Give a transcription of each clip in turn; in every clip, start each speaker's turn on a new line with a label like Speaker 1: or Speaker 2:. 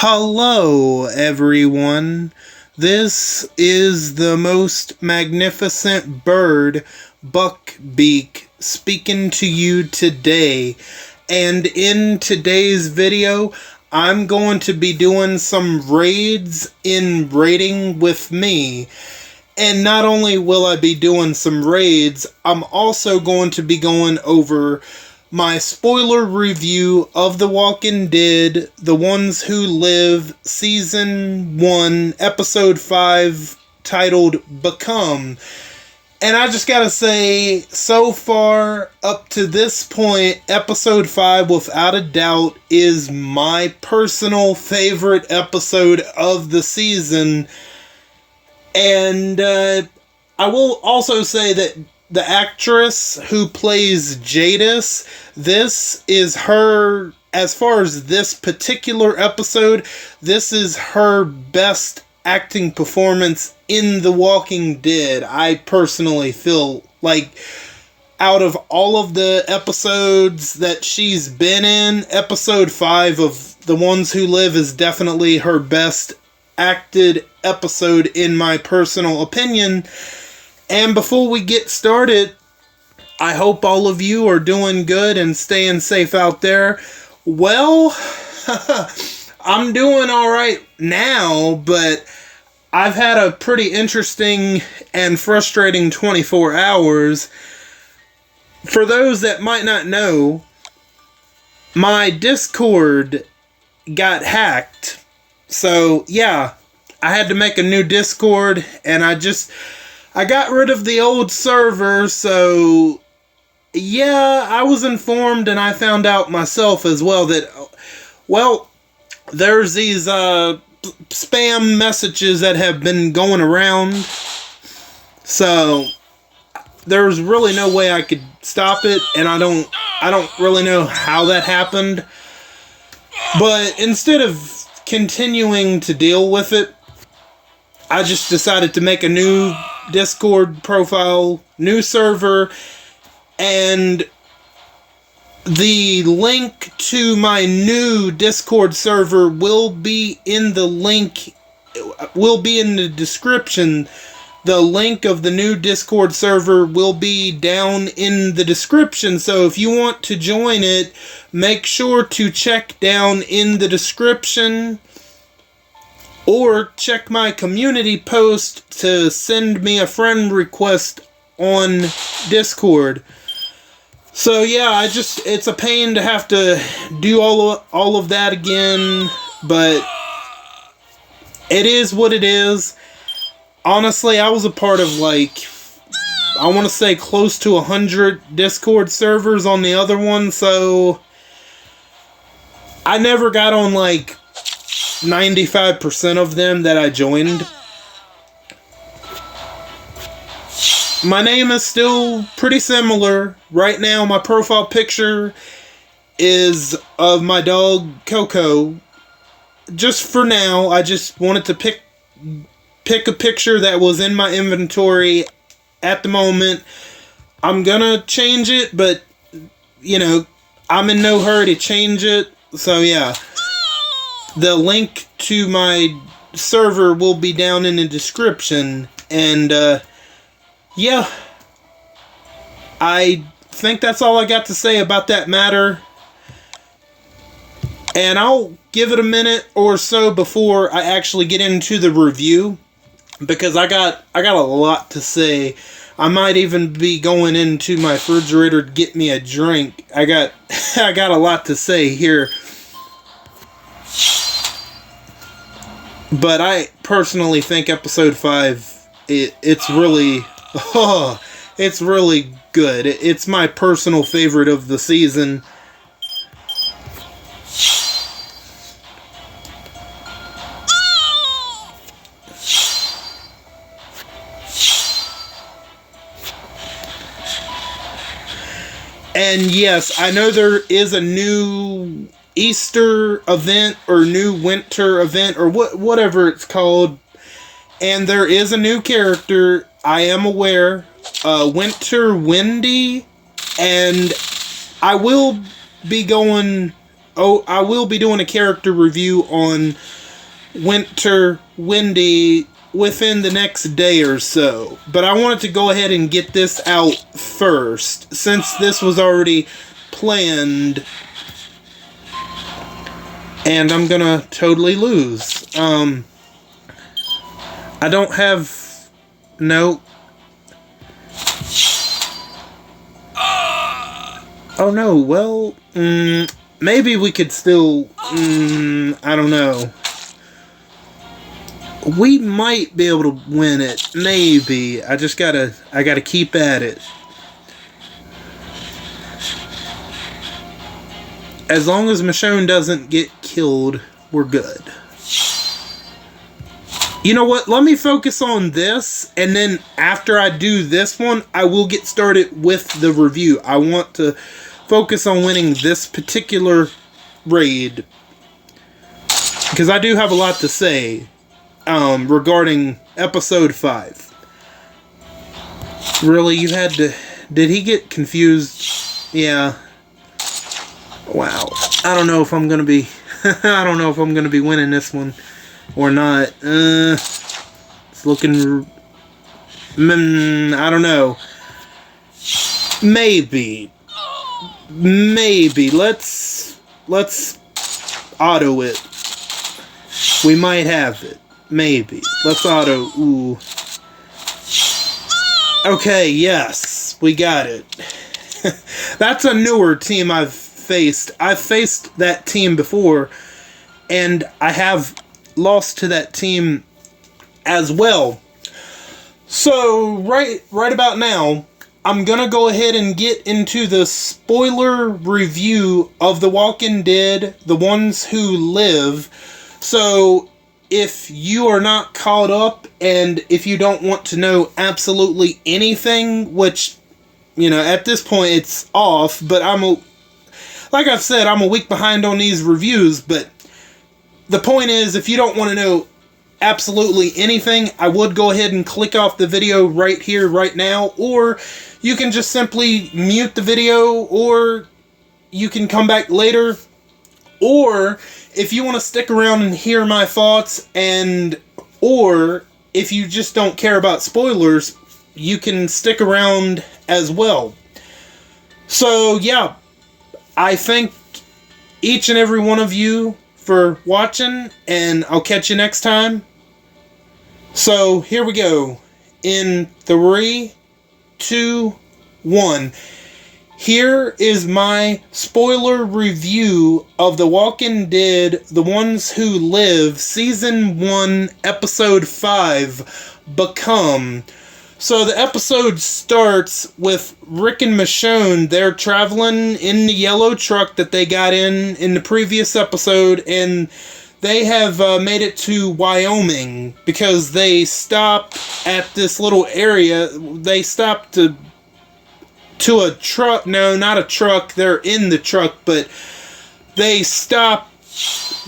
Speaker 1: Hello, everyone. This is the most magnificent bird, Buckbeak, speaking to you today. And in today's video, I'm going to be doing some raids in Raiding with Me. And not only will I be doing some raids, I'm also going to be going over my spoiler review of The Walking Dead, The Ones Who Live, Season 1, Episode 5, titled Become. And I just gotta say, so far, up to this point, Episode 5, without a doubt, is my personal favorite episode of the season. And I will also say that the actress who plays Jadis, this is her, as far as this particular episode, this is her best acting performance in The Walking Dead. I personally feel like out of all of the episodes that she's been in, episode 5 of The Ones Who Live is definitely her best acted episode in my personal opinion. And before we get started, I hope all of you are doing good and staying safe out there. Well, I'm doing alright now, but I've had a pretty interesting and frustrating 24 hours. For those that might not know, my Discord got hacked. So, yeah, I had to make a new Discord, and I got rid of the old server, so yeah, I was informed and I found out myself as well that, well, there's these spam messages that have been going around, so there's really no way I could stop it, and I don't really know how that happened. But instead of continuing to deal with it, I just decided to make a new Discord profile, new server, and the link to my new Discord server will be in the description. The link of the new Discord server will be down in the description, so if you want to join it, make sure to check down in the description. Or check my community post to send me a friend request on Discord. So yeah, it's a pain to have to do all of that again, but it is what it is. Honestly, I was a part of, like, I want to say close to 100 Discord servers on the other one, so I never got on, like, 95% of them that I joined. My name is still pretty similar. Right now, my profile picture is of my dog, Coco. Just for now, I just wanted to pick a picture that was in my inventory at the moment. I'm gonna change it, but, you know, I'm in no hurry to change it. So, yeah. The link to my server will be down in the description, and yeah, I think that's all I got to say about that matter, and I'll give it a minute or so before I actually get into the review, because I got a lot to say. I might even be going into my refrigerator to get me a drink. I got a lot to say here. But I personally think episode 5, it's really good. It's my personal favorite of the season. And yes, I know there is a new Easter event or new winter event or whatever it's called, and there is a new character. I am aware, Winter Wendy, and I will be doing a character review on winter windy within the next day or so. But I wanted to go ahead and get this out first, since this was already planned. And I'm gonna totally lose. I don't have... No. Oh no, well... maybe we could still... I don't know. We might be able to win it. Maybe. I gotta keep at it. As long as Michonne doesn't get killed, we're good. You know what? Let me focus on this, and then after I do this one, I will get started with the review. I want to focus on winning this particular raid, because I do have a lot to say regarding episode 5. Really, you had to... Did he get confused? Yeah. Wow. I don't know if I'm gonna be... I don't know if I'm gonna be winning this one or not. It's looking... I don't know. Maybe. Maybe. Let's auto it. We might have it. Maybe. Let's auto. Ooh. Okay, yes. We got it. That's a newer team I've faced. I've faced that team before, and I have lost to that team as well. So, right about now, I'm gonna go ahead and get into the spoiler review of The Walking Dead, The Ones Who Live. So, if you are not caught up, and if you don't want to know absolutely anything, which, you know, at this point it's off, but like I've said, I'm a week behind on these reviews, but the point is, if you don't want to know absolutely anything, I would go ahead and click off the video right here, right now, or you can just simply mute the video, or you can come back later, or if you want to stick around and hear my thoughts, or if you just don't care about spoilers, you can stick around as well. So yeah, I thank each and every one of you for watching, and I'll catch you next time. So here we go. In 3, 2, 1. Here is my spoiler review of The Walking Dead, The Ones Who Live, Season 1, Episode 5, Become. So the episode starts with Rick and Michonne. They're traveling in the yellow truck that they got in the previous episode, and they have made it to Wyoming because they stopped at this little area. They stopped to a truck. No, not a truck. They're in the truck, but they stop.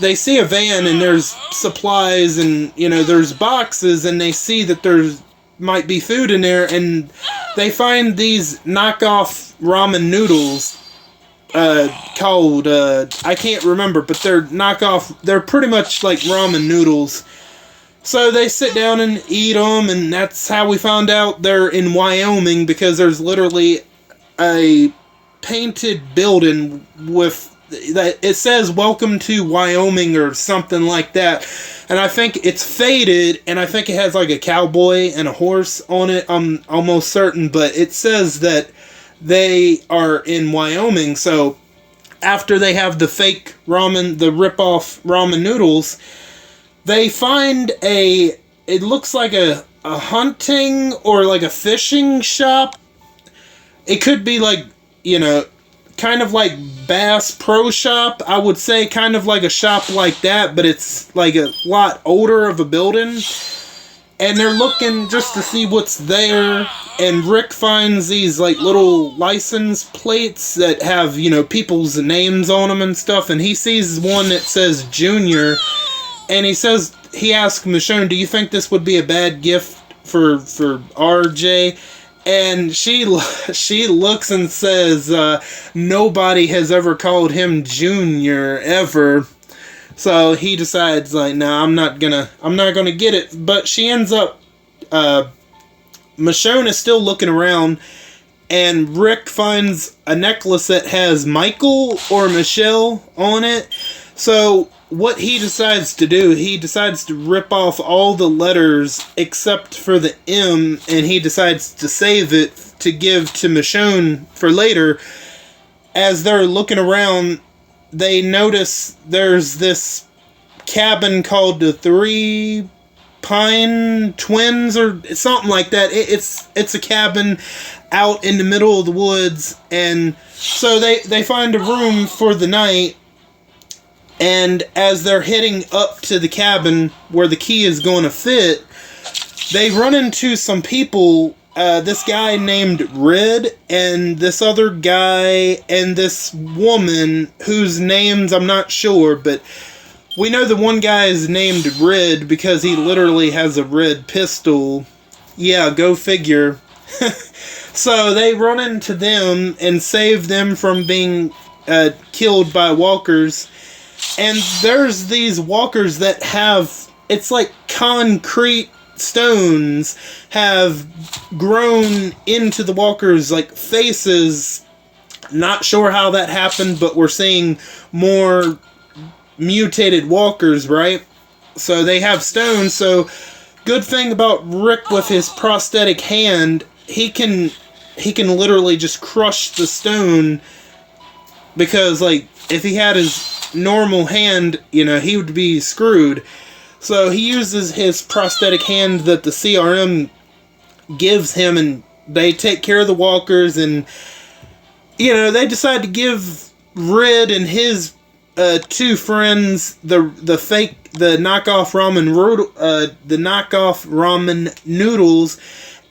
Speaker 1: They see a van, and there's supplies, and, you know, there's boxes, and they see that there's might be food in there, and they find these knockoff ramen noodles called I can't remember, but they're knockoff. They're pretty much like ramen noodles. So they sit down and eat them, and that's how we found out they're in Wyoming, because there's literally a painted building with that it says "Welcome to Wyoming" or something like that. And I think it's faded, and I think it has like a cowboy and a horse on it. I'm almost certain, but it says that they are in Wyoming. So after they have the fake ramen, the rip-off ramen noodles, they find it looks like a hunting or like a fishing shop. It could be like, you know, kind of like Bass Pro Shop, I would say, kind of like a shop like that, but it's like a lot older of a building, and they're looking just to see what's there, and Rick finds these like little license plates that have, you know, people's names on them and stuff, and he sees one that says Junior, and he asks Michonne, do you think this would be a bad gift for RJ? And she looks and says, nobody has ever called him Junior, ever. So he decides like, no, I'm not gonna get it. But she ends up, Michonne is still looking around, and Rick finds a necklace that has Michael or Michelle on it. So what he decides to do, he decides to rip off all the letters except for the M, and he decides to save it to give to Michonne for later. As they're looking around, they notice there's this cabin called the Three Pine Twins or something like that. It's a cabin out in the middle of the woods, and so they find a room for the night. And as they're heading up to the cabin where the key is going to fit, they run into some people. This guy named Red, and this other guy, and this woman whose names I'm not sure, but we know the one guy is named Red because he literally has a red pistol. Yeah, go figure. So they run into them and save them from being killed by walkers. And there's these walkers that have, it's like concrete stones have grown into the walkers like faces. Not sure how that happened, but we're seeing more mutated walkers, right? So they have stones. So good thing about Rick with his prosthetic hand, he can literally just crush the stone, because like if he had his normal hand, he would be screwed. So he uses his prosthetic hand that the CRM gives him, and they take care of the walkers, and they decide to give Red and his two friends the knockoff ramen noodles,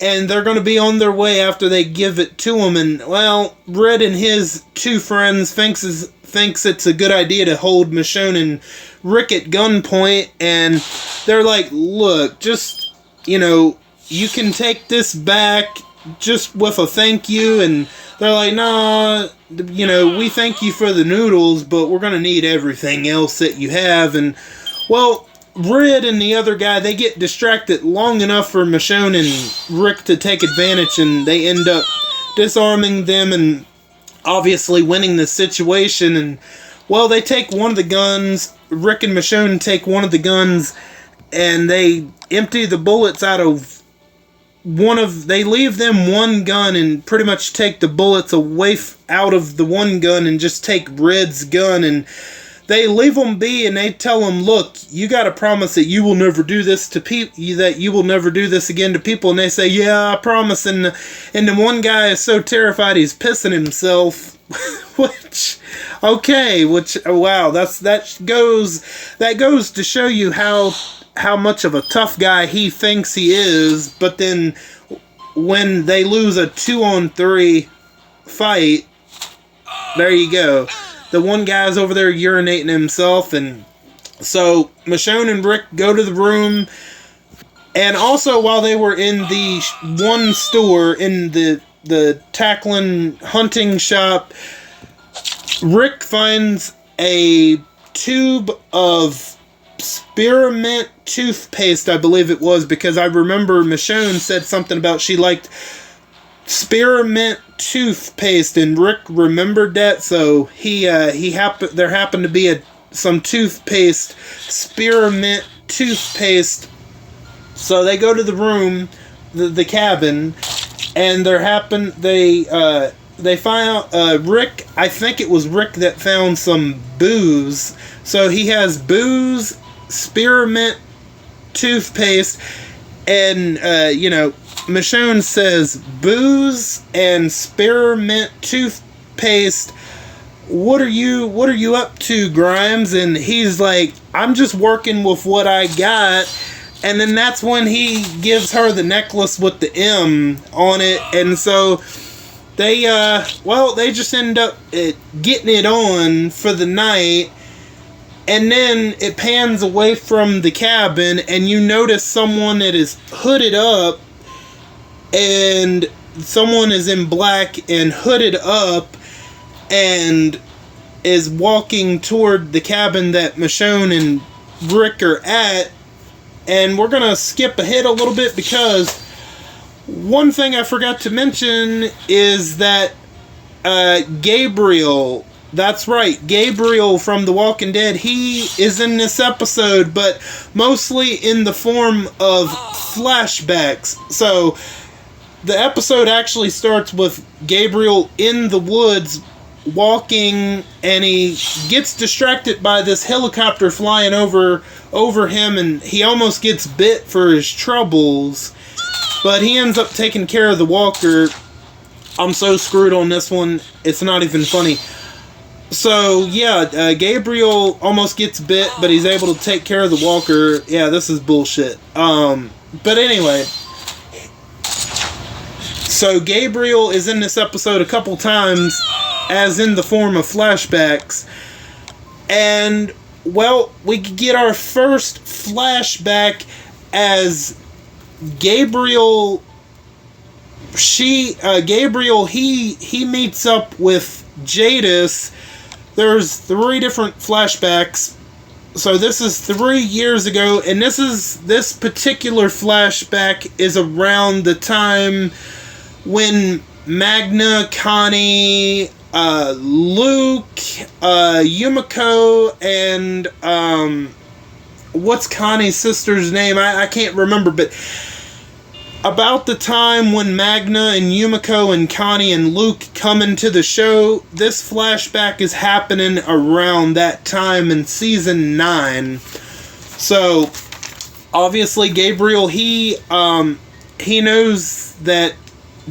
Speaker 1: and they're going to be on their way after they give it to him. And well, Red and his two friends thinks it's a good idea to hold Michonne and Rick at gunpoint, and they're like, look, just you can take this back just with a thank you. And they're like, nah, we thank you for the noodles, but we're gonna need everything else that you have. And well, Red and the other guy, they get distracted long enough for Michonne and Rick to take advantage, and they end up disarming them and obviously winning the situation. And well, they take one of the guns. Rick and Michonne take one of the guns, and they empty the bullets out of they leave them one gun and pretty much take the bullets away out of the one gun and just take Red's gun, and they leave them be, and they tell him, look, you got to promise that you will never do this to people, that you will never do this again to people. And they say, yeah, I promise. And the one guy is so terrified he's pissing himself. Wow, that goes to show you how much of a tough guy he thinks he is. But then when they lose a 2-on-3 fight, there you go. The one guy's over there urinating himself, and so Michonne and Rick go to the room. And also, while they were in the one store, in the Tackling hunting shop, Rick finds a tube of spearmint toothpaste, I believe it was, because I remember Michonne said something about she liked spearmint toothpaste, and Rick remembered that, so there happened to be some toothpaste, spearmint toothpaste. So they go to the room, the cabin, and they find out Rick, I think it was Rick that found some booze. So he has booze, spearmint toothpaste, and Michonne says, booze and spearmint toothpaste, what are you up to, Grimes? And he's like, I'm just working with what I got. And then that's when he gives her the necklace with the M on it. And so they just end up getting it on for the night. And then it pans away from the cabin, and you notice someone that is hooded up, and someone is in black and hooded up, and is walking toward the cabin that Michonne and Rick are at. And we're going to skip ahead a little bit because one thing I forgot to mention is that Gabriel, that's right, Gabriel from The Walking Dead, he is in this episode, but mostly in the form of flashbacks. So the episode actually starts with Gabriel in the woods walking, and he gets distracted by this helicopter flying over him, and he almost gets bit for his troubles, but he ends up taking care of the walker. I'm so screwed on this one, it's not even funny. So yeah, Gabriel almost gets bit, but he's able to take care of the walker. Yeah, this is bullshit. But anyway, so Gabriel is in this episode a couple times, as in the form of flashbacks. And, well, we get our first flashback as Gabriel, he meets up with Jadis. There's 3 different flashbacks. So this is 3 years ago, and this particular flashback is around the time when Magna, Connie, Luke, Yumiko, and what's Connie's sister's name? I can't remember, but about the time when Magna and Yumiko and Connie and Luke come into the show, this flashback is happening around that time in season 9. So obviously Gabriel, he knows that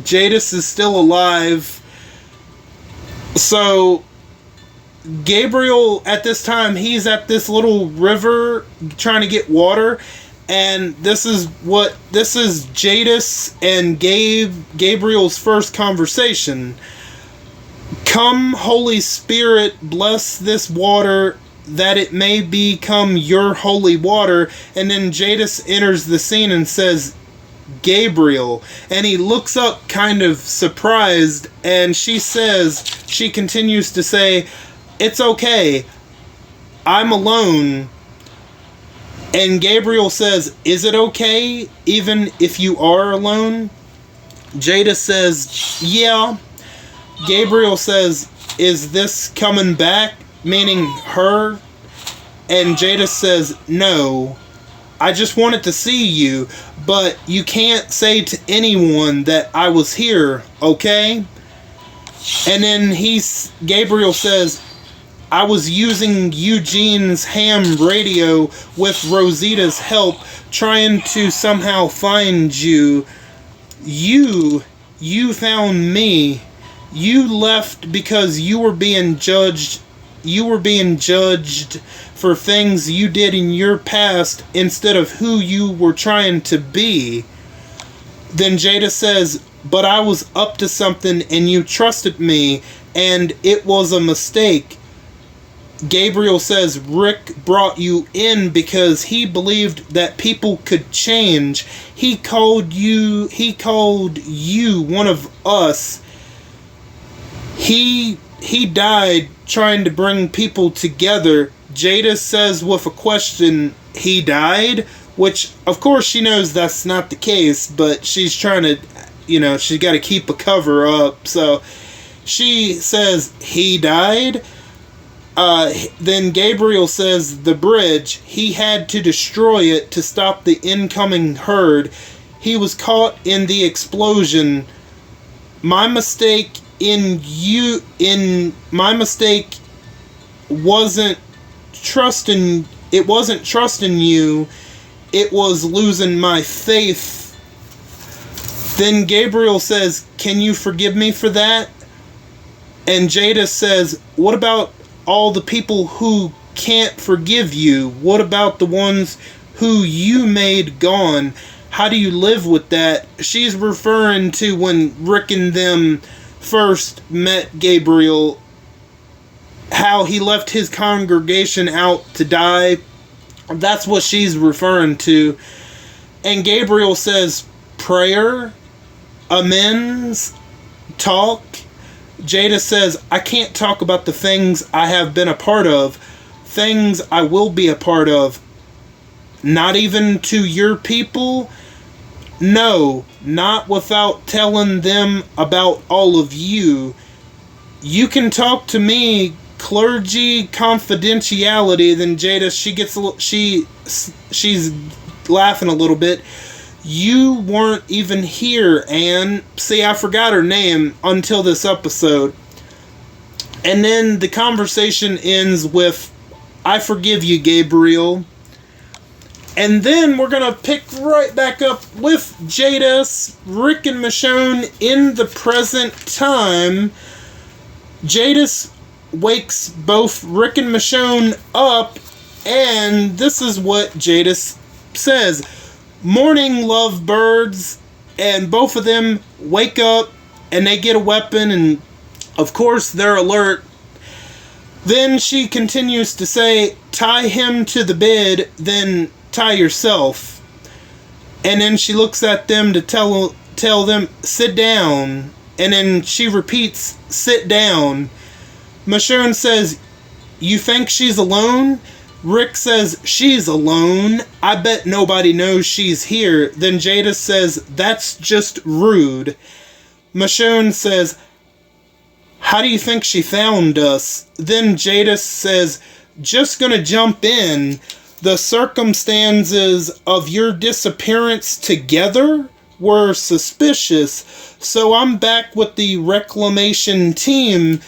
Speaker 1: Jadis is still alive. So Gabriel, at this time, he's at this little river trying to get water, and this is Jadis and Gabriel's first conversation. Come, Holy Spirit, bless this water, that it may become your holy water. And then Jadis enters the scene and says, Gabriel, and he looks up kind of surprised, and she continues to say, it's okay, I'm alone. And Gabriel says, is it okay even if you are alone? Jada says, yeah. Gabriel says, is this coming back, meaning her? And Jada says, no, I just wanted to see you, but you can't say to anyone that I was here, okay? And then Gabriel says, I was using Eugene's ham radio with Rosita's help, trying to somehow find you. You found me. You left because you were being judged. You were being judged for things you did in your past instead of who you were trying to be. Then Jada says, but I was up to something and you trusted me, and it was a mistake. Gabriel says, Rick brought you in because he believed that people could change. He called you one of us. He died trying to bring people together. Jada says with a question, he died? Which, of course, she knows that's not the case, but she's trying to, she's got to keep a cover up. So she says, he died? Then Gabriel says, the bridge, he had to destroy it to stop the incoming herd. He was caught in the explosion. My mistake wasn't trusting you, it was losing my faith. Then Gabriel says, can you forgive me for that? And Jada says, what about all the people who can't forgive you? What about the ones who you made gone? How do you live with that? She's referring to when Rick and them first met Gabriel, how he left his congregation out to die. That's what she's referring to. And Gabriel says, prayer, amends, talk. Jada says, I can't talk about the things I have been a part of, things I will be a part of. Not even to your people? No, not without telling them about all of you. You can talk to me, clergy confidentiality. Then Jada, she's laughing a little bit. You weren't even here, Anne. See, I forgot her name until this episode. And then the conversation ends with, I forgive you, Gabriel. And then we're going to pick right back up with Jada, Rick, and Michonne in the present time. Jada wakes both Rick and Michonne up, and this is what Jada says. Morning, lovebirds. And both of them wake up, and they get a weapon, and of course they're alert. Then she continues to say, tie him to the bed, then tie yourself. And then she looks at them to tell them, sit down. And then she repeats, sit down. Michonne says, you think she's alone? Rick says, she's alone. I bet nobody knows she's here. Then Jada says, that's just rude. Michonne says, how do you think she found us? Then Jada says, just gonna jump in. The circumstances of your disappearance together were suspicious, so I'm back with the reclamation team.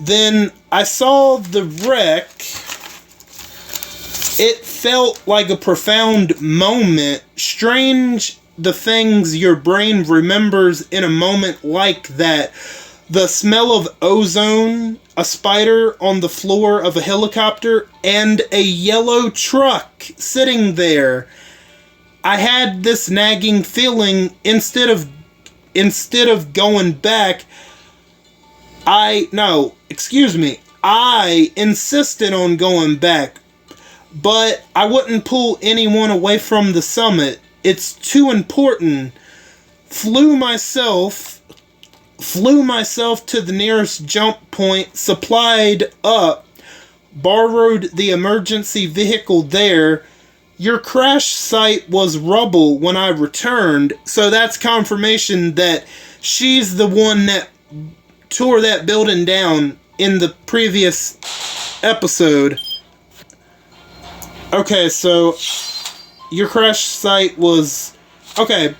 Speaker 1: Then I saw the wreck. It felt like a profound moment. Strange the things your brain remembers in a moment like that. The smell of ozone, a spider on the floor of a helicopter, and a yellow truck sitting there. I had this nagging feeling instead of going back. I insisted on going back, but I wouldn't pull anyone away from the summit. It's too important. Flew myself to the nearest jump point, supplied up, borrowed the emergency vehicle there. Your crash site was rubble when I returned, so that's confirmation that she's the one that tore that building down in the previous episode. Okay, so your crash site was... Okay,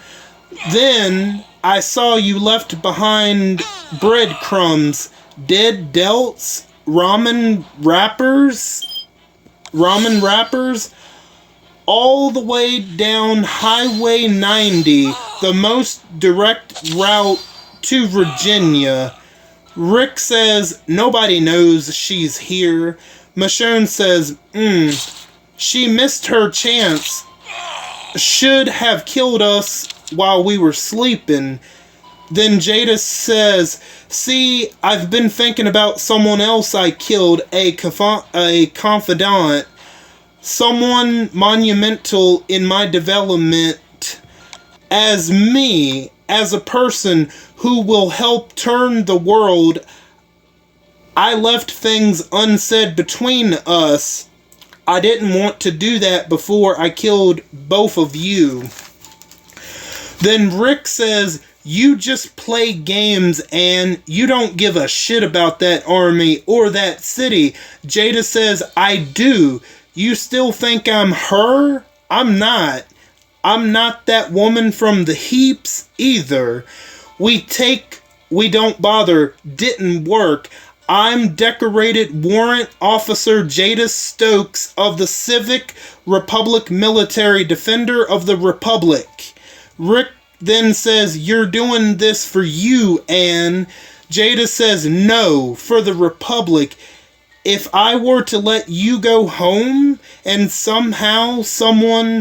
Speaker 1: then I saw you left behind breadcrumbs, dead delts, ramen wrappers, all the way down Highway 90, the most direct route to Virginia. Rick says, nobody knows she's here. Michonne says, she missed her chance. Should have killed us while we were sleeping. Then Jada says, see, I've been thinking about someone else I killed, a confidant. Someone monumental in my development as me, as a person who will help turn the world. I left things unsaid between us. I didn't want to do that before I killed both of you. Then Rick says, you just play games and you don't give a shit about that army or that city. Jada says, I do. You still think I'm her? I'm not. I'm not that woman from the heaps either. We don't bother, didn't work. I'm decorated warrant officer Jada Stokes of the Civic Republic Military Defender of the Republic. Rick then says, you're doing this for you, Anne. Jada says, no, for the Republic. If I were to let you go home and somehow some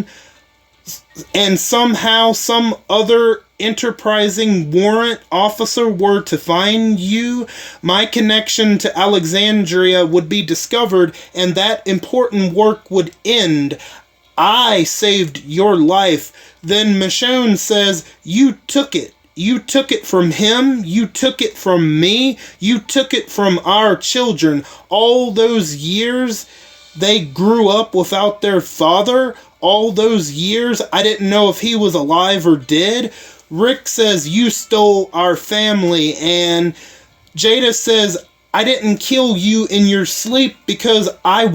Speaker 1: other enterprising warrant officer were to find you, my connection to Alexandria would be discovered and that important work would end. I saved your life. Then Michonne says, you took it. You took it from him. You took it from me. You took it from our children. All those years they grew up without their father. All those years I didn't know if he was alive or dead. Rick says, you stole our family. And Jada says, I didn't kill you in your sleep because I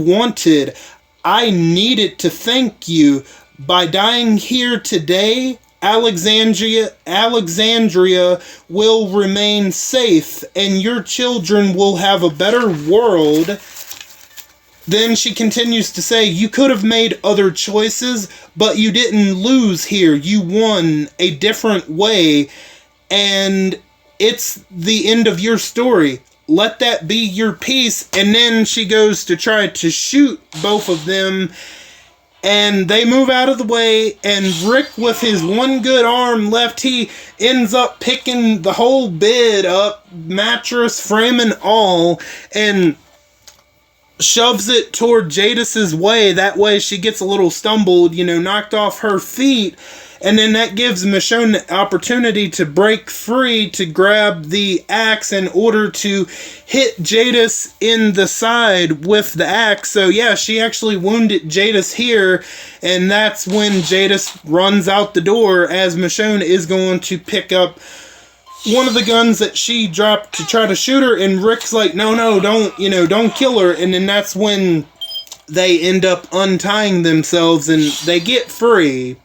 Speaker 1: needed to thank you. By dying here today, Alexandria will remain safe and your children will have a better world. Then she continues to say, you could have made other choices, but you didn't lose here. You won a different way, and it's the end of your story. Let that be your peace. And then she goes to try to shoot both of them, and they move out of the way, and Rick, with his one good arm left, he ends up picking the whole bed up, mattress, frame and all, and shoves it toward Jadis's way. That way she gets a little stumbled, knocked off her feet. And then that gives Michonne the opportunity to break free to grab the axe in order to hit Jadis in the side with the axe. So yeah, she actually wounded Jadis here. And that's when Jadis runs out the door as Michonne is going to pick up one of the guns that she dropped to try to shoot her, and Rick's like, no, don't kill her. And then that's when they end up untying themselves and they get free.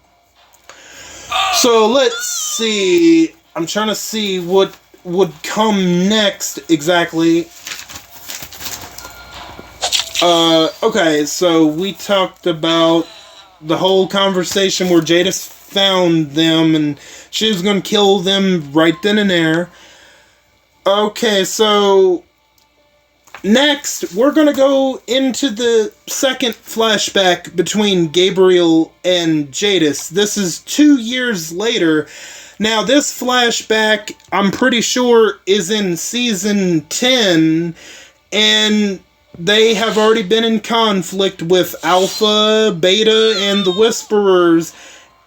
Speaker 1: So let's see. I'm trying to see what would come next exactly. Okay, so we talked about the whole conversation where Jadis found them and she was going to kill them right then and there. Okay, so next we're going to go into the second flashback between Gabriel and Jadis. This is 2 years later. Now this flashback, I'm pretty sure, is in season 10, and they have already been in conflict with Alpha, Beta, and the Whisperers.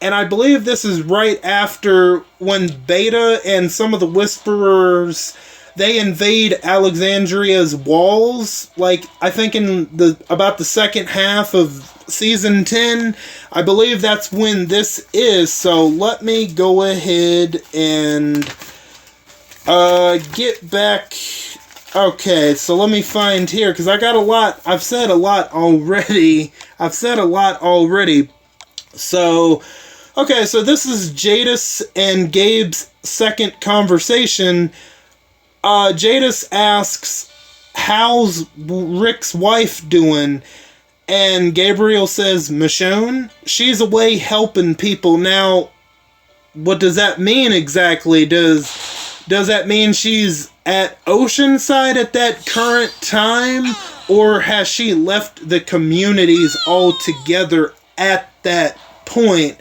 Speaker 1: And I believe this is right after when Beta and some of the Whisperers, they invade Alexandria's walls. Like, I think in about the second half of season 10, I believe that's when this is. So let me go ahead and get back. Okay, so let me find here, because I got a lot. I've said a lot already. So, okay, so this is Jadis and Gabe's second conversation. Jadis asks, how's Rick's wife doing? And Gabriel says, Michonne, she's away helping people. Now, what does that mean exactly? Does that mean she's at Oceanside at that current time? Or has she left the communities altogether at that point?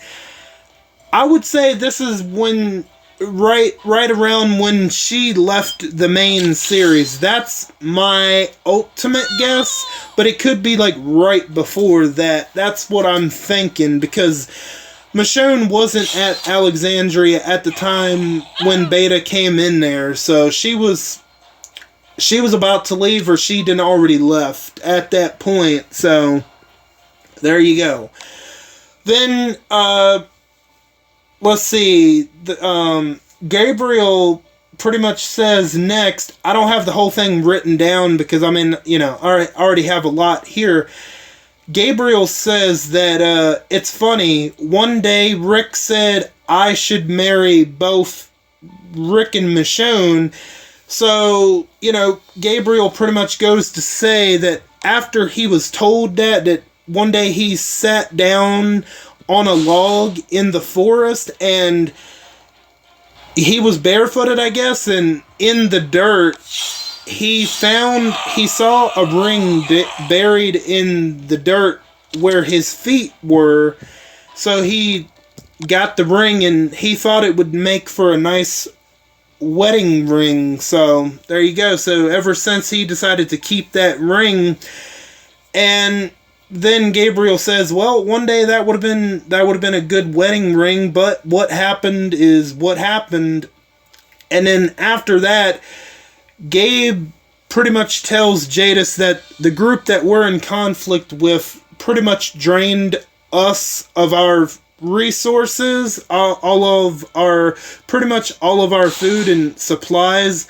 Speaker 1: I would say this is when right around when she left the main series. That's my ultimate guess, but it could be like right before that. That's what I'm thinking, because Michonne wasn't at Alexandria at the time when Beta came in there, so she was about to leave, or she'd already left at that point. So there you go. Then let's see. Gabriel pretty much says next. I don't have the whole thing written down because I already have a lot here. Gabriel says that it's funny. One day Rick said I should marry both Rick and Michonne. So, Gabriel pretty much goes to say that after he was told that one day he sat down on a log in the forest and he was barefooted, I guess, and in the dirt he saw a ring buried in the dirt where his feet were. So he got the ring and he thought it would make for a nice wedding ring. So there you go. So ever since, he decided to keep that ring. And then Gabriel says, well, one day that would have been a good wedding ring, but what happened is what happened. And then after that, Gabe pretty much tells Jadis that the group that we're in conflict with pretty much drained us of our resources, pretty much all of our food and supplies.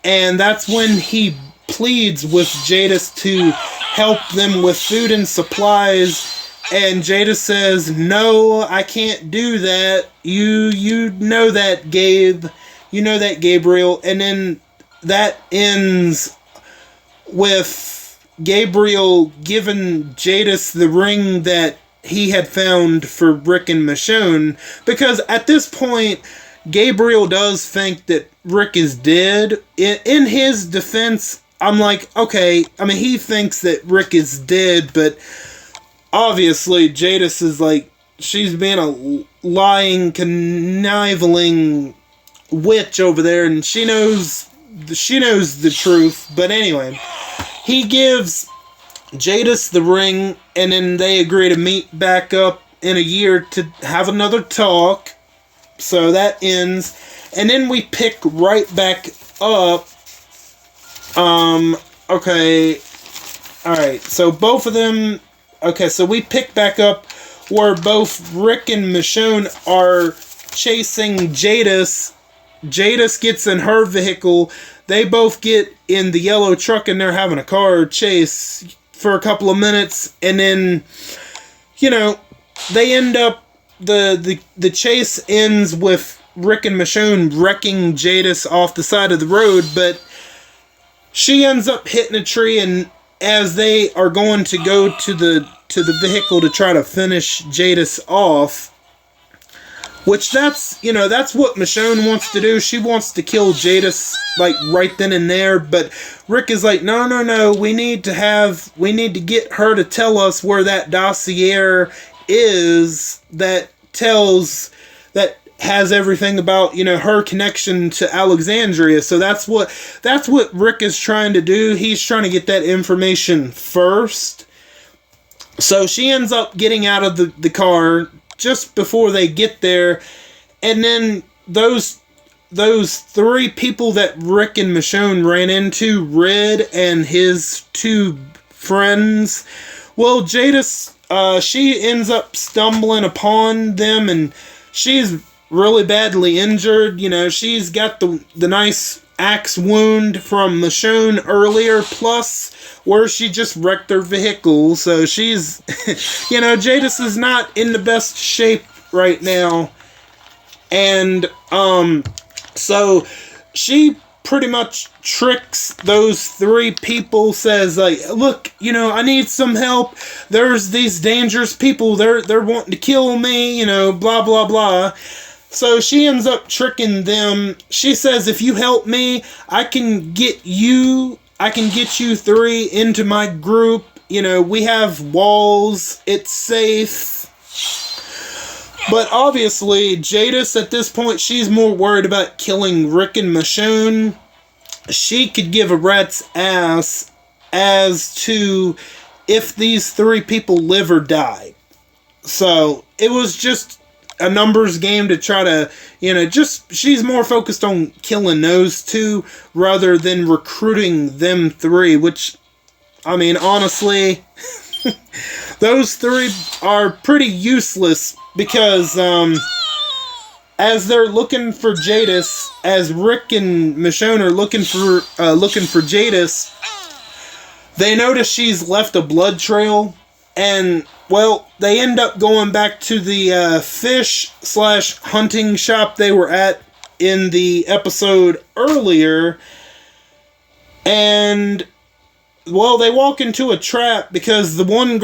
Speaker 1: And that's when he pleads with Jadis to help them with food and supplies. And Jadis says, "No, I can't do that. You know that, Gabe. You know that, Gabriel." And then that ends with Gabriel giving Jadis the ring that he had found for Rick and Michonne, because at this point, Gabriel does think that Rick is dead. In his defense, I'm like, okay, I mean, he thinks that Rick is dead, but obviously Jadis is like, she's being a lying, conniving witch over there, and she knows the truth. But anyway, he gives Jadis the ring, and then they agree to meet back up in a year to have another talk. So that ends, and then we pick right back up. Okay, alright, so both of them, okay, so we pick back up where both Rick and Michonne are chasing Jadis. Jadis gets in her vehicle. They both get in the yellow truck, and they're having a car chase for a couple of minutes, and then, you know, they end up, the chase ends with Rick and Michonne wrecking Jadis off the side of the road, but she ends up hitting a tree, and as they are going to go to the vehicle to try to finish Jadis off, which that's what Michonne wants to do. She wants to kill Jadis, like, right then and there, but Rick is like, no, we need to get her to tell us where that dossier is that has everything about, her connection to Alexandria. So that's what Rick is trying to do. He's trying to get that information first. So she ends up getting out of the car just before they get there, and then those three people that Rick and Michonne ran into, Red and his two friends, well, Jadis, she ends up stumbling upon them, and she's really badly injured. She's got the nice axe wound from Michonne earlier, plus where she just wrecked her vehicle. So she's, Jadis is not in the best shape right now. And, so she pretty much tricks those three people, says, like, look, I need some help. There's these dangerous people. They're wanting to kill me, blah, blah, blah. So she ends up tricking them. She says, if you help me, I can get you three into my group. We have walls. It's safe. But obviously, Jadis, at this point, she's more worried about killing Rick and Michonne. She could give a rat's ass as to if these three people live or die. So it was just a numbers game to try to, she's more focused on killing those two rather than recruiting them three, which, I mean, honestly, those three are pretty useless because, as they're looking for Jadis, as Rick and Michonne are looking for Jadis, they notice she's left a blood trail, and, well, they end up going back to the fish/hunting shop they were at in the episode earlier, and, well, they walk into a trap because the one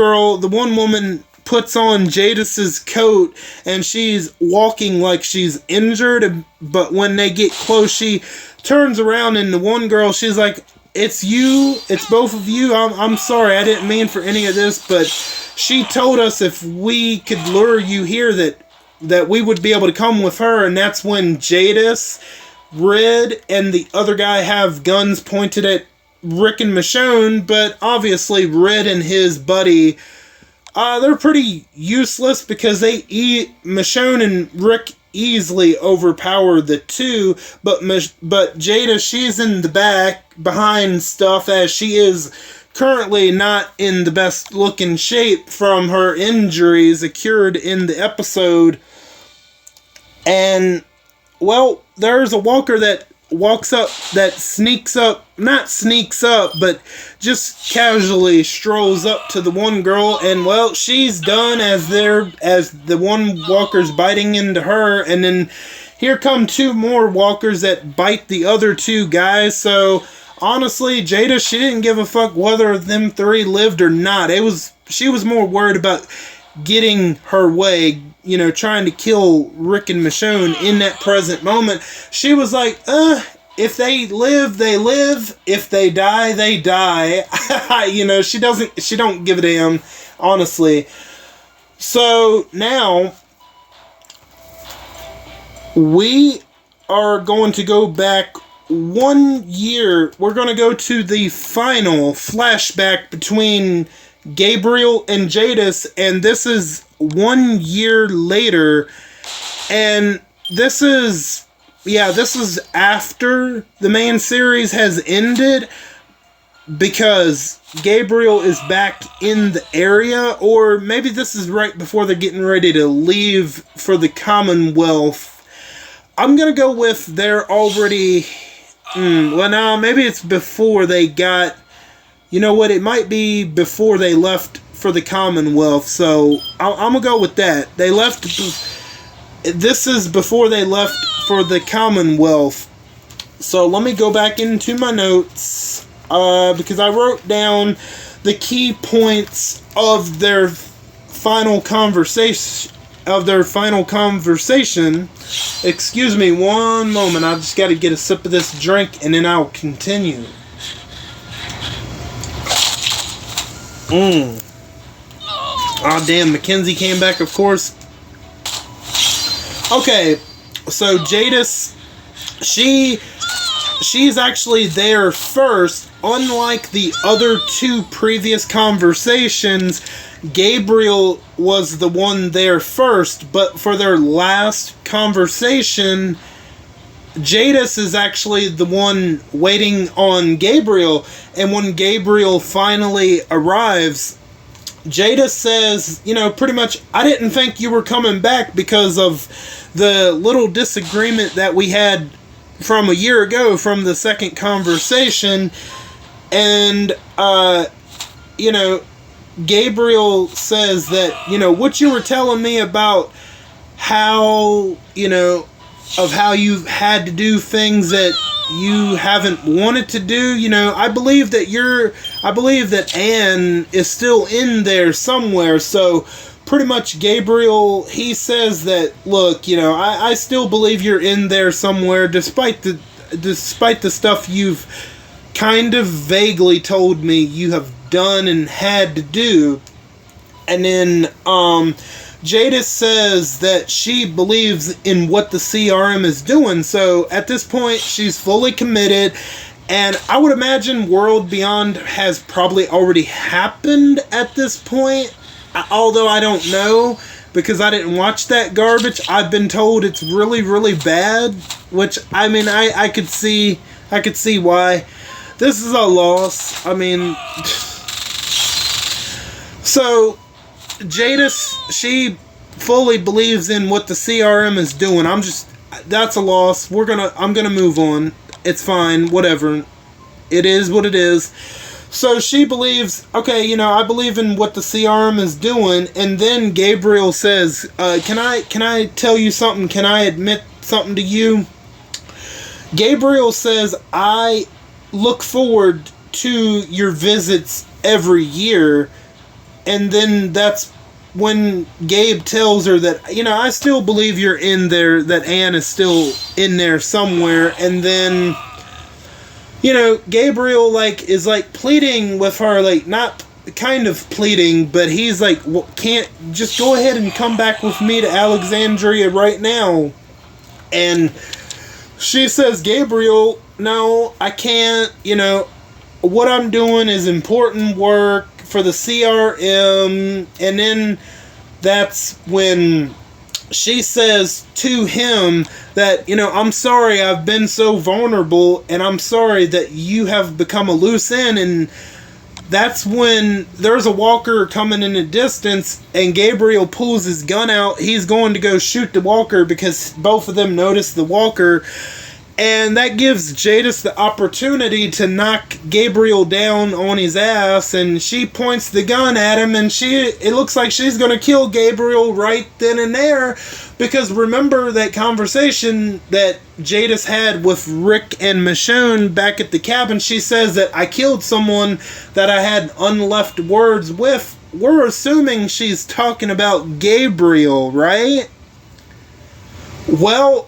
Speaker 1: woman puts on Jadis's coat, and she's walking like she's injured, but when they get close, she turns around, and the one girl, she's like, it's you, it's both of you, I'm sorry, I didn't mean for any of this, but she told us if we could lure you here that we would be able to come with her. And that's when Jadis, Red, and the other guy have guns pointed at Rick and Michonne, but obviously Red and his buddy They're pretty useless because Michonne and Rick easily overpower the two, but Jada, she's in the back behind stuff as she is currently not in the best looking shape from her injuries occurred in the episode. And well, there's a walker that not sneaks up, but just casually strolls up to the one girl, and well, she's done as the one walker's biting into her, and then here come two more walkers that bite the other two guys. So honestly, Jada, she didn't give a fuck whether them three lived or not. She was more worried about getting her way, trying to kill Rick and Michonne in that present moment. She was like, if they live, they live. If they die, they die. She don't give a damn, honestly. So now we are going to go back 1 year. We're going to go to the final flashback between Gabriel and Jadis, and this is 1 year later, and this is after the main series has ended, because Gabriel is back in the area, or maybe this is right before they're getting ready to leave for the Commonwealth. I'm gonna go with they're already, maybe it's before they got, it might be before they left for the Commonwealth, so I'm gonna go with that. This is before they left for the Commonwealth. So let me go back into my notes, because I wrote down the key points of their final conversation. Excuse me one moment, I just got to get a sip of this drink and then I'll continue. Oh damn, Mackenzie came back, of course. Okay, so Jadis, she's actually there first. Unlike the other two previous conversations, Gabriel was the one there first, but for their last conversation, Jadis is actually the one waiting on Gabriel, and when Gabriel finally arrives, Jadis says, pretty much, I didn't think you were coming back because of the little disagreement that we had from a year ago from the second conversation. And, Gabriel says that, what you were telling me about how, of how you've had to do things that you haven't wanted to do, I believe that Anne is still in there somewhere. So pretty much Gabriel, he says that, look, I still believe you're in there somewhere, despite the stuff you've kind of vaguely told me you have done and had to do. And then Jadis says that she believes in what the CRM is doing. So at this point, she's fully committed. And I would imagine World Beyond has probably already happened at this point. Although I don't know, because I didn't watch that garbage. I've been told it's really, really bad. Which, I could see why. This is a loss. So Jadis, she fully believes in what the CRM is doing. That's a loss. I'm gonna move on. It's fine, whatever. It is what it is. So she believes, okay, I believe in what the CRM is doing, and then Gabriel says, can I tell you something? Can I admit something to you? Gabriel says, I look forward to your visits every year. And then that's when Gabe tells her that, I still believe you're in there, that Anne is still in there somewhere. And then, Gabriel, is pleading with her, not kind of pleading, but he's like, well, can't just go ahead and come back with me to Alexandria right now. And she says, Gabriel, no, I can't, what I'm doing is important work, for the CRM, and then that's when she says to him that, I'm sorry I've been so vulnerable, and I'm sorry that you have become a loose end. And that's when there's a walker coming in the distance, and Gabriel pulls his gun out. He's going to go shoot the walker because both of them notice the walker. And that gives Jadis the opportunity to knock Gabriel down on his ass, and she points the gun at him, and it looks like she's going to kill Gabriel right then and there, because remember that conversation that Jadis had with Rick and Michonne back at the cabin. She says that I killed someone that I had unleft words with. We're assuming she's talking about Gabriel, right? Well,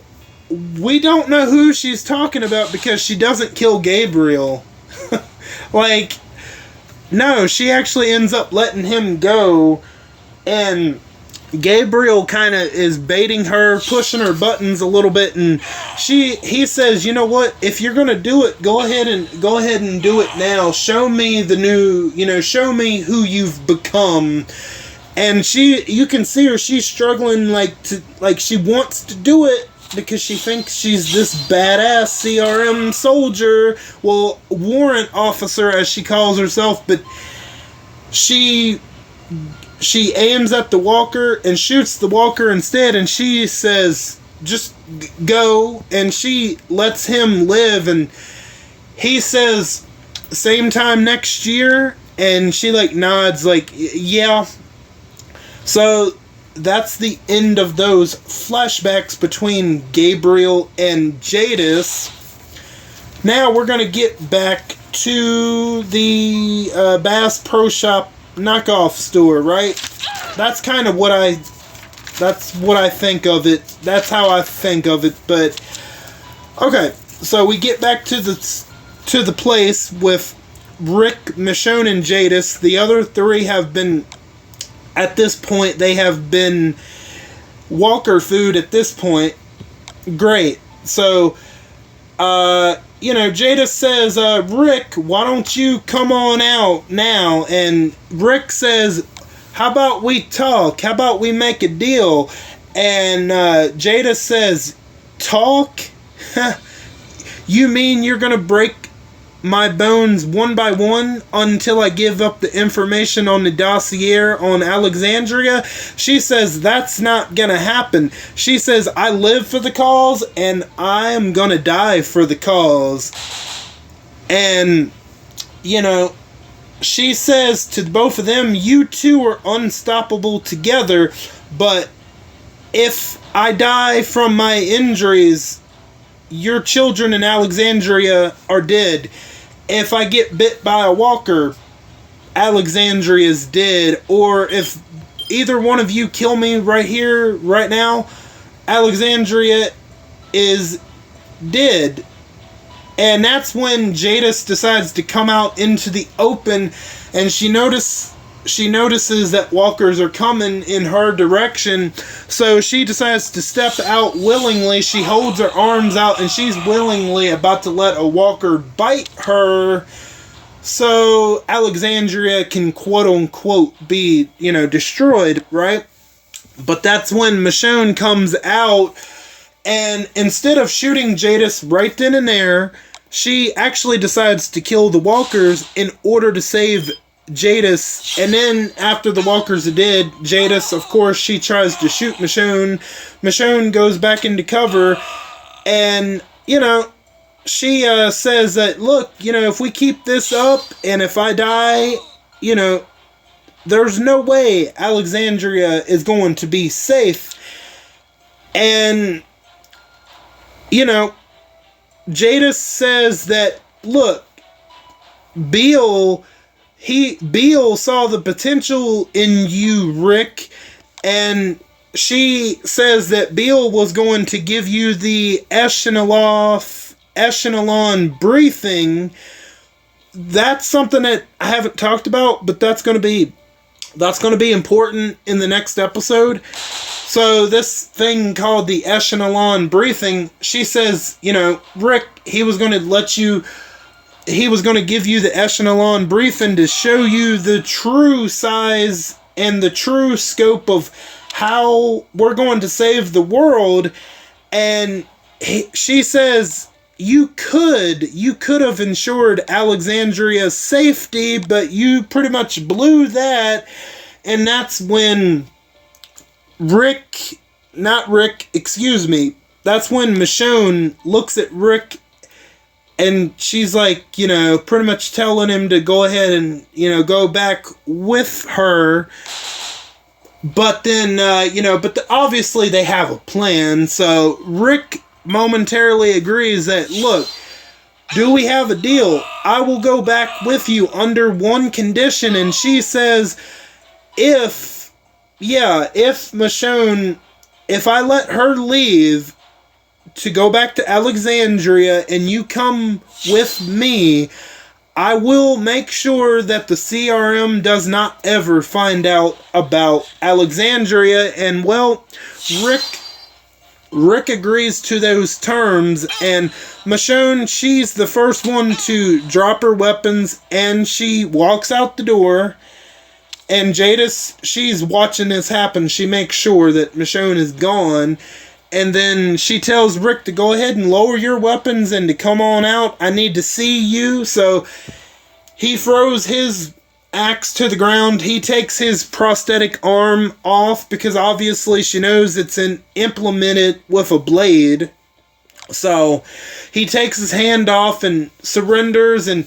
Speaker 1: we don't know who she's talking about because she doesn't kill Gabriel. No, she actually ends up letting him go, and Gabriel kind of is baiting her, pushing her buttons a little bit, and he says, you know what, if you're gonna do it, go ahead and do it now. Show me show me who you've become. And you can see her, she's struggling she wants to do it, because she thinks she's this badass CRM soldier, well, warrant officer as she calls herself, but she aims at the walker and shoots the walker instead, and she says, just go, and she lets him live, and he says, same time next year, and she nods yeah. So that's the end of those flashbacks between Gabriel and Jadis. Now we're going to get back to the Bass Pro Shop knockoff store, right? That's kind of what I think of it. That's how I think of it. But okay, so we get back to the place with Rick, Michonne, and Jadis. The other three have been, at this point, they have been walker food at this point. Great. So, Jadis says, Rick, why don't you come on out now? And Rick says, how about we talk? How about we make a deal? And Jadis says, talk? You mean you're going to break my bones one by one until I give up the information on the dossier on Alexandria? She says that's not gonna happen. She says I live for the cause and I'm gonna die for the cause. And she says to both of them, you two are unstoppable together, but if I die from my injuries, your children in Alexandria are dead. If I get bit by a walker, Alexandria is dead. Or if either one of you kill me right here, right now, Alexandria is dead. And that's when Jadis decides to come out into the open, and she notices that walkers are coming in her direction, so she decides to step out willingly. She holds her arms out, and she's willingly about to let a walker bite her, so Alexandria can quote-unquote be, destroyed, right? But that's when Michonne comes out, and instead of shooting Jadis right then and there, she actually decides to kill the walkers in order to save Jadis. And then after the walkers are dead, Jadis, of course, she tries to shoot Michonne. Michonne goes back into cover, and she says that, look, if we keep this up and if I die, there's no way Alexandria is going to be safe. And Jadis says that, look, Beale saw the potential in you, Rick, and she says that Beale was going to give you the echelon briefing. That's something that I haven't talked about, but that's going to be important in the next episode. So this thing called the echelon briefing, she says, Rick, he was going to let you he was going to give you the echelon briefing to show you the true size and the true scope of how we're going to save the world. And she says, you could have ensured Alexandria's safety, but you pretty much blew that. And that's when that's when Michonne looks at Rick, and she's like, pretty much telling him to go ahead and, go back with her. But then, obviously they have a plan. So Rick momentarily agrees that, look, do we have a deal? I will go back with you under one condition. And she says, if Michonne, if I let her leave to go back to Alexandria and you come with me, I will make sure that the CRM does not ever find out about Alexandria. And, well, Rick agrees to those terms, and Michonne, she's the first one to drop her weapons, and she walks out the door. And Jadis, she's watching this happen. She makes sure that Michonne is gone. And then she tells Rick to go ahead and lower your weapons and to come on out. I need to see you. So he throws his axe to the ground. He takes his prosthetic arm off because obviously she knows it's implemented with a blade. So he takes his hand off and surrenders, and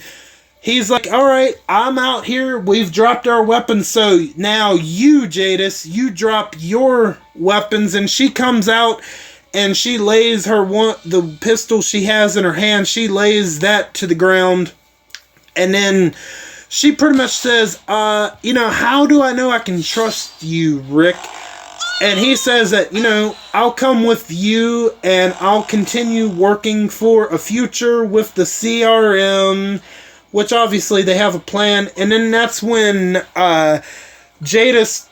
Speaker 1: he's like, all right, I'm out here. We've dropped our weapons. So now you, Jadis, you drop your weapons. And she comes out and she lays the pistol she has in her hand. She lays that to the ground. And then she pretty much says, how do I know I can trust you, Rick? And he says that, I'll come with you and I'll continue working for a future with the CRM, which obviously they have a plan. And then that's when Jadis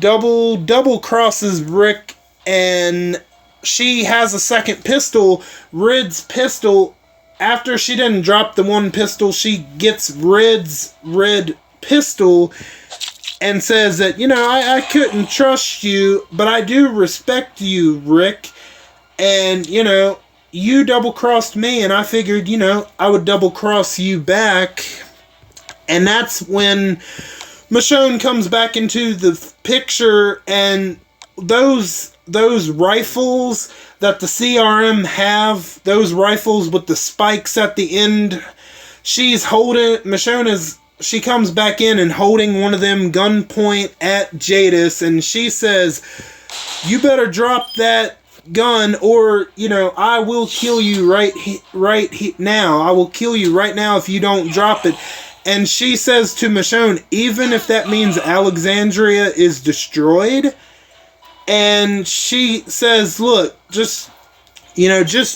Speaker 1: double crosses Rick, and she has a second pistol, Rid's pistol. After she didn't drop the one pistol, she gets Rid's red pistol and says that, I couldn't trust you, but I do respect you, Rick. And, you double-crossed me, and I figured, I would double-cross you back. And that's when Michonne comes back into the picture, and those rifles that the CRM have, those rifles with the spikes at the end, she comes back in and holding one of them gunpoint at Jadis, and she says, you better drop that gun or, I will kill you right now. I will kill you right now if you don't drop it. And she says to Michonne, even if that means Alexandria is destroyed. And she says, look, just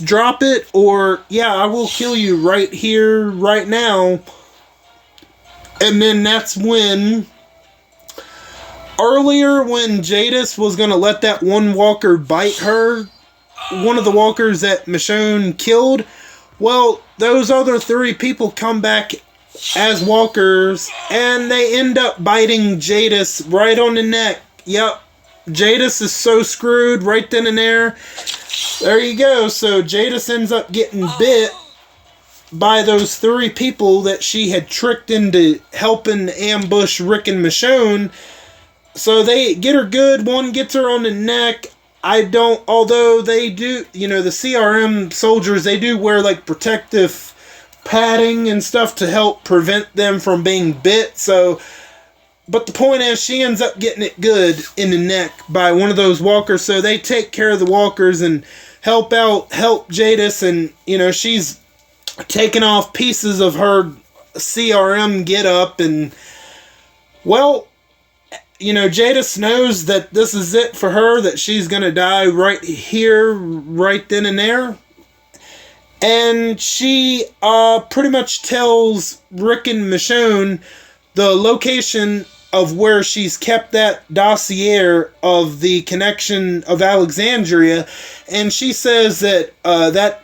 Speaker 1: drop it or, I will kill you right here, right now. And then that's when, earlier when Jadis was going to let that one walker bite her, one of the walkers that Michonne killed, well, those other 3 people come back as walkers, and they end up biting Jadis right on the neck. Yep, Jadis is so screwed right then and there. There you go. So Jadis ends up getting bit by those 3 people that she had tricked into helping ambush Rick and Michonne. So they get her good. One gets her on the neck. Although they do, the CRM soldiers, they do wear like protective padding and stuff to help prevent them from being bit. So, but the point is, she ends up getting it good in the neck by one of those walkers. So they take care of the walkers and help Jadis, and she's taking off pieces of her CRM get up, and well, Jadis knows that this is it for her, that she's gonna die right here, right then and there. And she pretty much tells Rick and Michonne the location of where she's kept that dossier of the connection of Alexandria. And she says that that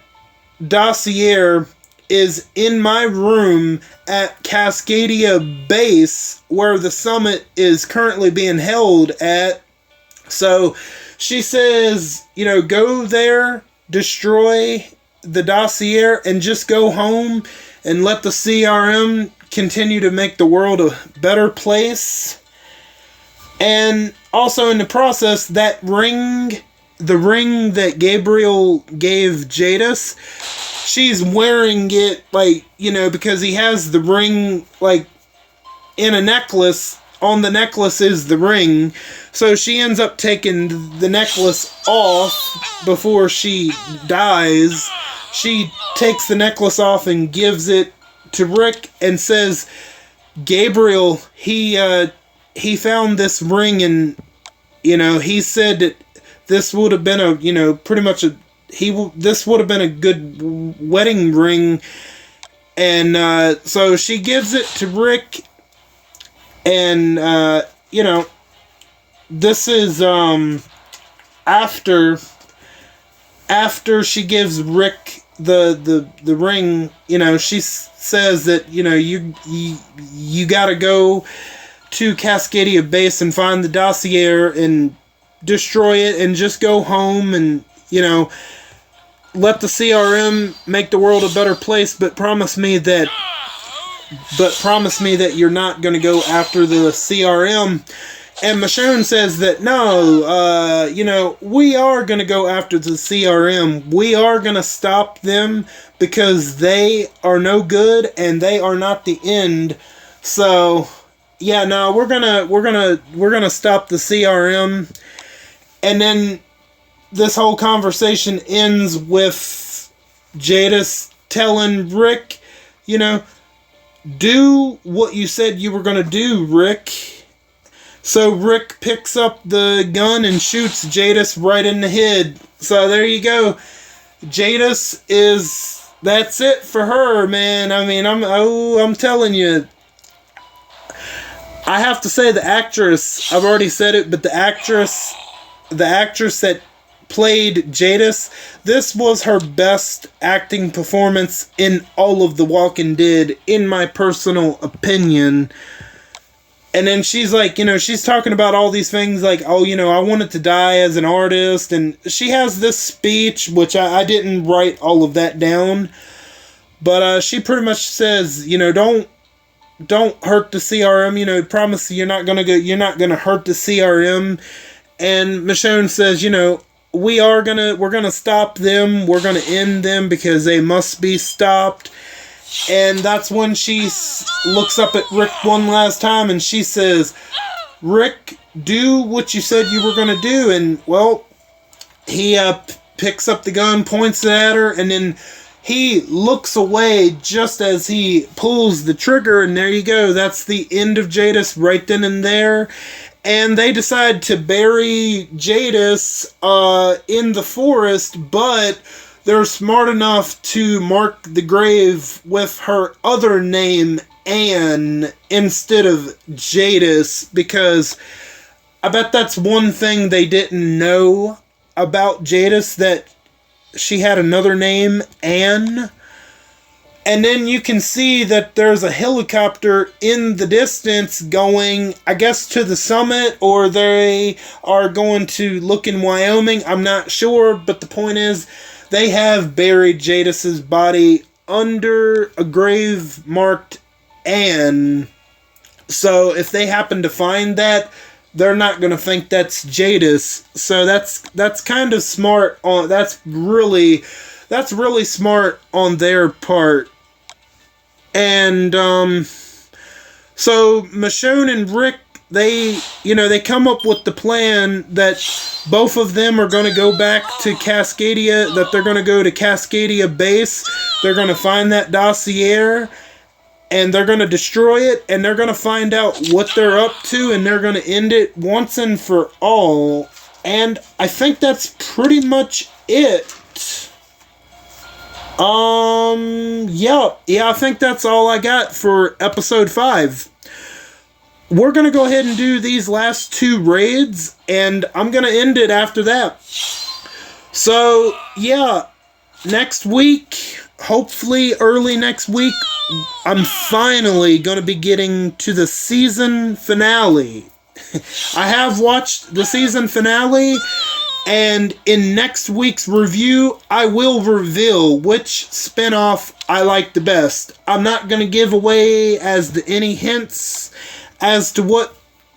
Speaker 1: dossier is in my room at Cascadia Base, where the summit is currently being held at. So she says, go there, destroy the dossier, and just go home and let the CRM continue to make the world a better place. And also in the process, that ring, the ring that Gabriel gave Jadis, she's wearing it, because he has the ring, in a necklace. On the necklace is the ring. So she ends up taking the necklace off before she dies. She takes the necklace off and gives it to Rick and says, Gabriel, he found this ring, and, he said that this would have been this would have been a good wedding ring. And so she gives it to Rick, and this is after she gives Rick the ring. She says that you gotta go to Cascadia Base and find the dossier and destroy it, and just go home and let the CRM make the world a better place, but promise me that you're not going to go after the CRM. And Michonne says that no, we are going to go after the CRM. We are going to stop them because they are no good and they are not the end. So yeah, no, we're gonna stop the CRM. And then this whole conversation ends with Jadis telling Rick, do what you said you were going to do, Rick. So Rick picks up the gun and shoots Jadis right in the head. So there you go. Jadis that's it for her, man. I mean, I'm telling you. I have to say the actress, I've already said it, but the actress that played Jadis, this was her best acting performance in all of The Walking Dead, in my personal opinion. And then she's like, she's talking about all these things like, I wanted to die as an artist. And she has this speech, which I didn't write all of that down. But she pretty much says, don't hurt the CRM, promise you're not gonna hurt the CRM. And Michonne says, we're gonna stop them, we're gonna end them because they must be stopped. And that's when she looks up at Rick one last time and she says, Rick, do what you said you were gonna do. And well, he picks up the gun, points it at her, and then he looks away just as he pulls the trigger, and there you go. That's the end of Jadis right then and there. And they decide to bury Jadis in the forest, but they're smart enough to mark the grave with her other name, Anne, instead of Jadis, because I bet that's one thing they didn't know about Jadis, that she had another name, Anne. And then you can see that there's a helicopter in the distance going, I guess, to the summit, or they are going to look in Wyoming. I'm not sure, but the point is, they have buried Jadis's body under a grave marked Anne. So if they happen to find that, they're not going to think that's Jadis. So that's kind of smart. That's really smart on their part. And so Michonne and Rick, they come up with the plan that both of them are going to go back to Cascadia, that they're going to go to Cascadia Base. They're going to find that dossier, and they're going to destroy it, and they're going to find out what they're up to, and they're going to end it once and for all. And I think that's pretty much it. Yeah, I think that's all I got for episode 5. We're going to go ahead and do these last 2 raids, and I'm going to end it after that. So, yeah, next week, hopefully early next week, I'm finally going to be getting to the season finale. I have watched the season finale, and in next week's review, I will reveal which spinoff I like the best. I'm not going to give away any hints as to what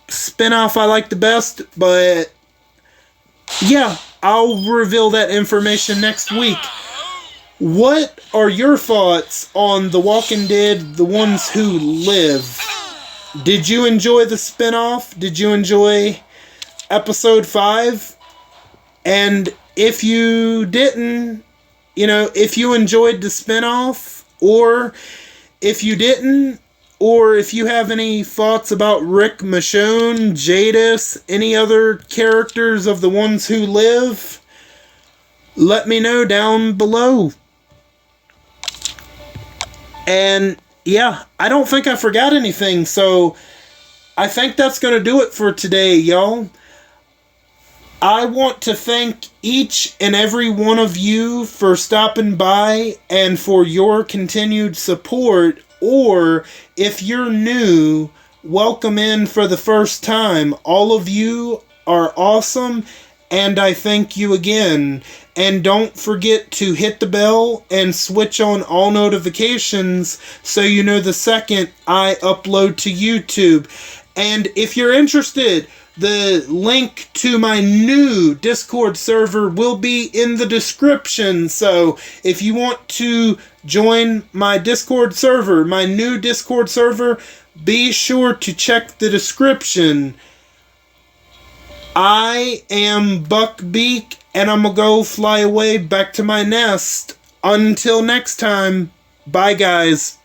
Speaker 1: spinoff I like the best, but yeah, I'll reveal that information next week. What are your thoughts on The Walking Dead, The Ones Who Live? Did you enjoy the spinoff? Did you enjoy episode 5? And if you didn't, if you enjoyed the spinoff, or if you didn't, or if you have any thoughts about Rick, Michonne, Jadis, any other characters of The Ones Who Live, let me know down below. And yeah, I don't think I forgot anything, so I think that's going to do it for today, y'all. I want to thank each and every one of you for stopping by and for your continued support, or if you're new, welcome in for the first time. All of you are awesome, and I thank you again. And don't forget to hit the bell and switch on all notifications so you know the second I upload to YouTube. And if you're interested, the link to my new Discord server will be in the description. So if you want to join my Discord server, my new Discord server, be sure to check the description. I am Buckbeak, and I'm gonna go fly away back to my nest. Until next time, bye guys.